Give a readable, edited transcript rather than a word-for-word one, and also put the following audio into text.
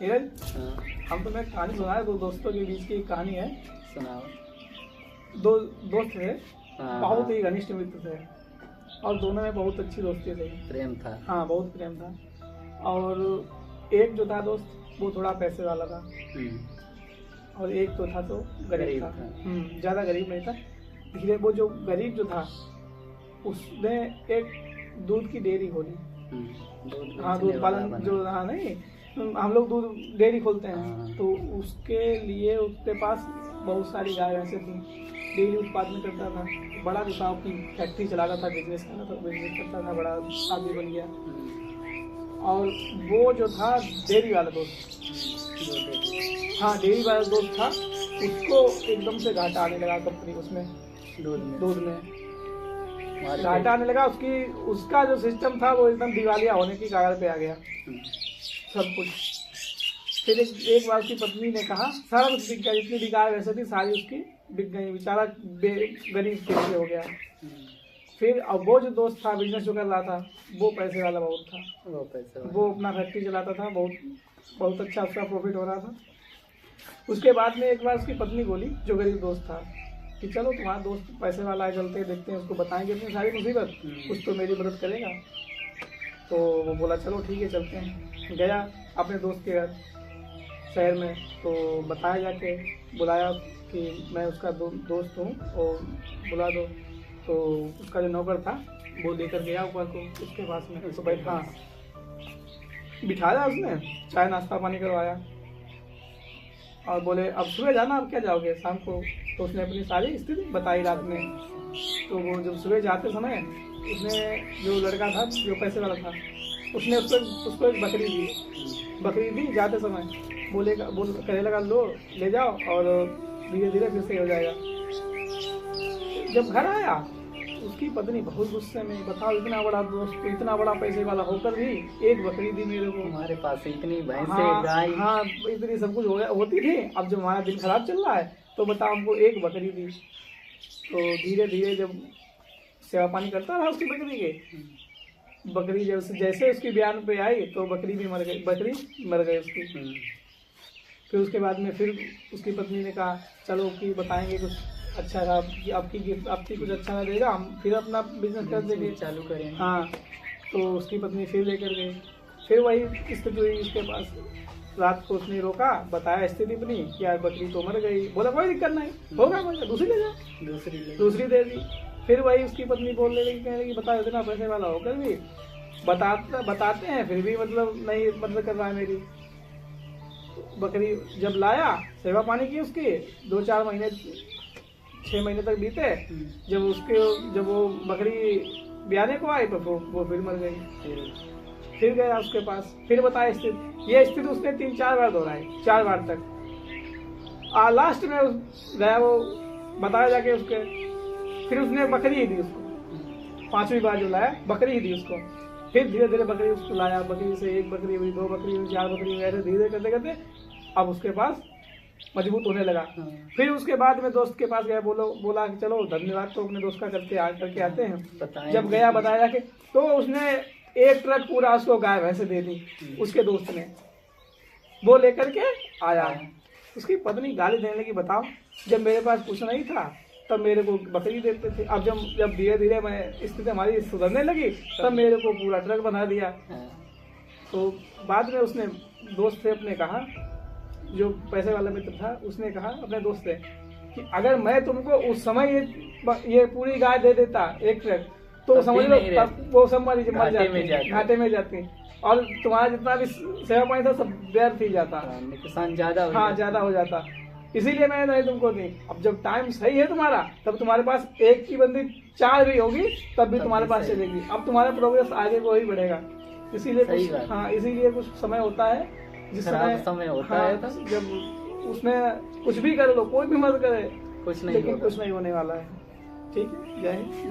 नीरज, हाँ, हम तुम्हें कहानी सुना है, दो दोस्तों के बीच की एक कहानी है। सुनाओ। दो दोस्त थे, हाँ, बहुत हाँ, ही घनिष्ठ मित्र थे और दोनों में बहुत अच्छी दोस्ती थी। प्रेम था। हाँ, बहुत प्रेम था। और एक जो था दोस्त, वो थोड़ा पैसे वाला था और एक तो था तो गरीब गरीब था। था। ज़्यादा गरीब नहीं था। धीरे वो जो गरीब जो था उसने एक दूध की डेयरी खोली। दूध हाँ, बेचने दूध वाला पालन बना। जो हाँ नहीं, हम लोग दूध डेयरी खोलते हैं। हाँ। तो उसके लिए उसके पास बहुत सारी गाय भैंसें थी। डेयरी उत्पादन करता था, बड़ा जो था अपनी फैक्ट्री चलाता था, बिजनेस करता था, बड़ा आदमी बन गया। और वो जो था डेयरी वाला दोस्त, हाँ डेयरी वाला दोस्त था, उसको एकदम से घाटा आने लगा कंपनी उसमें दूध में घाटा आने लगा। उसका जो सिस्टम था वो एकदम दिवालिया होने की कगार पे आ गया सब कुछ। फिर एक बार उसकी पत्नी ने कहा, सारा कुछ बिक गया, जितनी भी गाय वैसे थी सारी उसकी बिक गई, बेचारा गरीब कैसे हो गया। फिर अब वो जो दोस्त था बिजनेस जो कर रहा था, वो पैसे वाला बहुत था, वो अपना फैक्ट्री चलाता था, बहुत अच्छा उसका प्रॉफिट हो रहा था। उसके बाद में एक बार उसकी पत्नी बोली, जो गरीब दोस्त था, कि चलो तुम्हारा दोस्त पैसे वाला है, चलते देखते हैं, उसको बताएंगे अपनी सारी मुसीबत, कुछ तो मेरी मदद करेगा। तो वो बोला चलो ठीक है चलते हैं। गया अपने दोस्त के घर शहर में, तो बताया जाके, बुलाया कि मैं उसका दोस्त हूँ और बुला दो। तो उसका जो नौकर था वो लेकर गया ऊपर को उसके पास में, उसको बैठा बिठाया, उसने चाय नाश्ता पानी करवाया और बोले अब सुबह जाना, अब क्या जाओगे शाम को। तो उसने अपनी सारी स्थिति बताई रात में। तो वो जब सुबह जाते समय उसने, जो लड़का था जो पैसे वाला था, उसने उसको एक बकरी दी जाते समय। कहने लगा लो ले जाओ और धीरे धीरे फिर से हो जाएगा। जब घर आया उसकी पत्नी बहुत गुस्से में, बताओ इतना बड़ा दोस्त, इतना बड़ा पैसे वाला होकर भी एक बकरी दी मेरे को, हमारे पास इतनी भैंसें, हाँ, गाय, हाँ इतनी सब कुछ होती थी, अब जब हमारा दिन खराब चल रहा है तो बताओ हमको एक बकरी दी। तो धीरे धीरे जब सेवा पानी करता रहा उसकी बकरी के, बकरी जैसे उसकी बयान पे आई तो बकरी मर गई उसकी। फिर उसके बाद में फिर उसकी पत्नी ने कहा चलो कि बताएंगे कुछ अच्छा था, आपकी कुछ अच्छा ना देगा, हम फिर अपना बिजनेस कर देंगे, चालू करें। हाँ। तो उसकी पत्नी फिर लेकर गई, फिर वही स्थिति हुई उसके पास। रात को उसने रोका, बताया स्थिति अपनी कि यार बकरी तो मर गई। बोला कोई दिक्कत नहीं, होगा मर, दूसरी ले जा, दूसरी दे दी। फिर वही उसकी पत्नी बोलने लगी, कहने लगी बताओ इतना पैसे वाला होकर भी बताते हैं फिर भी नहीं कर रहा है मेरी। बकरी जब लाया, सेवा पानी की उसकी, 2-4 महीने 6 महीने तक बीते। जब वो बकरी ब्याने को आई तो वो फिर मर गई। फिर गया उसके पास, फिर बताया स्थिति। ये स्थिति उसने 3-4 बार दोहराई, 4 बार तक। लास्ट में गया वो बताया जाके उसके, फिर उसने बकरी ही दी उसको। 5वीं बार जो लाया बकरी ही दी उसको। फिर धीरे धीरे बकरी उसको लाया, बकरी से 1 बकरी हुई, 2 बकरी हुई, 4 बकरी हुई, ऐसे धीरे करते करते अब उसके पास मजबूत होने लगा। फिर उसके बाद में दोस्त के पास गया, बोला कि चलो धन्यवाद तो अपने दोस्त का करके आते हैं। जब गया बताया कि तो उसने 1 ट्रक पूरा उसको गाय भैंसे दे दी उसके दोस्त ने। वो लेकर के आया, उसकी पत्नी गाली देने लगी, बताओ जब मेरे पास कुछ नहीं था तब मेरे को बकरी देते थे, अब जब धीरे धीरे मैं स्थिति हमारी सुधरने लगी तब मेरे को पूरा ट्रक बना दिया। तो बाद में उसने दोस्त से अपने कहा, जो पैसे वाला मित्र था, उसने कहा अपने दोस्त से कि अगर मैं तुमको उस समय ये पूरी गाय दे देता 1 ट्रक, तो समझ लो वो सब घाटे में जाती और तुम्हारा जितना भी सेवा पानी था सब व्यर्थ ही जाता, नुकसान ज्यादा हो जाता। इसीलिए मैंने नहीं तुमको दी। अब जब टाइम सही है तुम्हारा, तब तुम्हारे पास 1 की बंदी 4 भी होगी तब भी तुम्हारे पास चलेगी। अब तुम्हारा प्रोग्रेस आगे को ही बढ़ेगा। इसीलिए कुछ समय होता है, जिस समय होता है जब उसमें कुछ भी कर लो, कोई भी मदद करे, कुछ नहीं होने वाला है। ठीक है, जय हिंद।